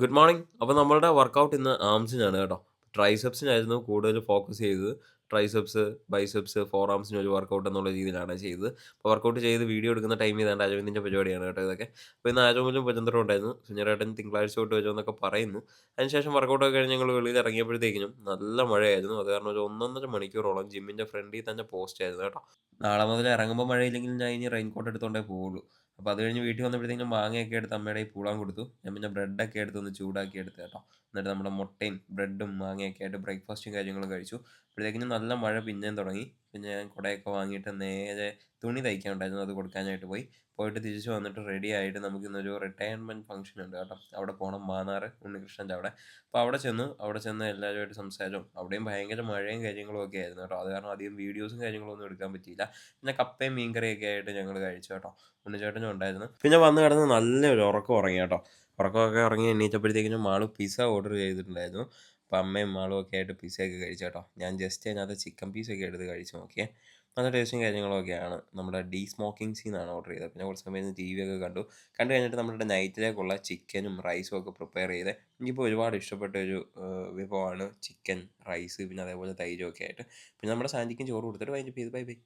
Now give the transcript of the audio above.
Good morning. അപ്പോൾ നമ്മളുടെ workout ഇന്ന് ആംസിനാണ് കേട്ടോ. ട്രൈസെപ്സിനായിരുന്നു കൂടുതൽ ഫോക്കസ് ചെയ്തത്. ട്രൈസെപ്സ്, ബൈസെപ്സ്, ഫോർ ആംസിന് ഒരു വർക്കൗട്ട് എന്നുള്ള രീതിയിലാണ് ചെയ്തത്. അപ്പോൾ വർക്കൗട്ട് ചെയ്ത് വീഡിയോ എടുക്കുന്ന ടൈമിൽ ഇതാണ്ട് അജവിന്ദിൻ്റെ പരിപാടിയാണ് കേട്ടോ ഇതൊക്കെ. അപ്പോൾ ഇന്ന് ആജോമിലും ഭജന്തറും ഉണ്ടായിരുന്നു. സുനിലേട്ടൻ തിങ്കളാഴ്ച തൊട്ട് വരുമെന്നൊക്കെ പറയുന്നു. അതിനുശേഷം വർക്കൗട്ടൊക്കെ കഴിഞ്ഞ് ഞങ്ങൾ വെളിയിൽ ഇറങ്ങിയപ്പോഴത്തേക്കിനും നല്ല മഴയായിരുന്നു. അത് കാരണം ഒരു 1 1/2 മണിക്കൂറോളം ജിമ്മിൻ്റെ ഫ്രണ്ടിൽ തന്നെ പോസ്റ്റ് ആയിരുന്നു കേട്ടോ. നാളെ മുതൽ ഇറങ്ങുമ്പോൾ മഴയില്ലെങ്കിൽ ഞാൻ ഇനി റെയിൻകോട്ട് എടുത്തുകൊണ്ടേ പോവുള്ളൂ. അപ്പോൾ അത് കഴിഞ്ഞ് വീട്ടിൽ വന്നപ്പോഴത്തേക്കും മാങ്ങയൊക്കെ എടുത്ത് അമ്മയുടെ കയ്യിൽ പൂളാൻ കൊടുത്തു. ഞാൻ പിന്നെ ബ്രെഡൊക്കെ എടുത്തൊന്ന് ചൂടാക്കി എടുത്തു കേട്ടോ. എന്നിട്ട് നമ്മുടെ മുട്ടയും ബ്രെഡും മാങ്ങയൊക്കെ ആയിട്ട് ബ്രേക്ക്ഫാസ്റ്റും കാര്യങ്ങളും കഴിച്ചു. അപ്പോഴത്തേക്കിനും നല്ല മഴ പിന്നെയും തുടങ്ങി. പിന്നെ ഞാൻ കുടയൊക്കെ വാങ്ങിയിട്ട് നേരെ തുണി തയ്ക്കാനുണ്ടായിരുന്നു, അത് കൊടുക്കാനായിട്ട് പോയി. പോയിട്ട് തിരിച്ച് വന്നിട്ട് റെഡി ആയിട്ട് നമുക്കിന്നൊരു റിട്ടയർമെൻറ്റ് ഫംഗ്ഷൻ ഉണ്ട് കേട്ടോ. അവിടെ പോകണം, മാന്നാറ് ഉണ്ണികൃഷ്ണൻ്റെ അവിടെ. അപ്പോൾ അവിടെ ചെന്ന് എല്ലാവരുമായിട്ട് സംസാരിച്ചു. അവിടെയും ഭയങ്കര മഴയും കാര്യങ്ങളും ഒക്കെ ആയിരുന്നു കേട്ടോ. അത് കാരണം അധികം വീഡിയോസും കാര്യങ്ങളൊന്നും എടുക്കാൻ പറ്റിയില്ല. പിന്നെ കപ്പയും മീൻകറിയൊക്കെ ആയിട്ട് ഞങ്ങൾ കഴിച്ചു കേട്ടോ. ഉണ്ണിച്ചേട്ടനും ഉണ്ടായിരുന്നു. പിന്നെ വന്ന് കിടന്ന് നല്ലൊരു ഉറക്കം ഉറങ്ങി കേട്ടോ. ഉറക്കമൊക്കെ ഉറങ്ങി എണീറ്റപ്പോഴത്തേക്കിനും മാളു പിസ്സ ഓർഡർ ചെയ്തിട്ടുണ്ടായിരുന്നു. അപ്പോൾ അമ്മയും മാളും ഒക്കെ ആയിട്ട് പിസ്സയൊക്കെ കഴിച്ചു കേട്ടോ. ഞാൻ ജസ്റ്റ് അതിനകത്ത് ചിക്കൻ പീസൊക്കെ എടുത്ത് കഴിച്ച് നോക്കിയേ. നല്ല ടേസ്റ്റും കാര്യങ്ങളൊക്കെയാണ്. നമ്മുടെ സ്മോക്കിംഗ് സീന്നാണ് ഓർഡർ ചെയ്തത്. പിന്നെ കുറച്ച് സമയം ടി വി ഒക്കെ കണ്ടു കഴിഞ്ഞിട്ട് നമ്മുടെ നൈറ്റിലേക്കുള്ള ചിക്കനും റൈസും ഒക്കെ പ്രിപ്പയർ ചെയ്ത് എനിക്കിപ്പോൾ ഒരുപാട് ഇഷ്ടപ്പെട്ട ഒരു വിഭവമാണ് ചിക്കൻ റൈസ്, പിന്നെ അതേപോലെ തൈരും ഒക്കെ ആയിട്ട്. പിന്നെ നമ്മുടെ സാൻഡിക്കും ചോറ് കൊടുത്തിട്ട് വൈൻഡപ്പ് ചെയ്ത് ബൈ ബൈ.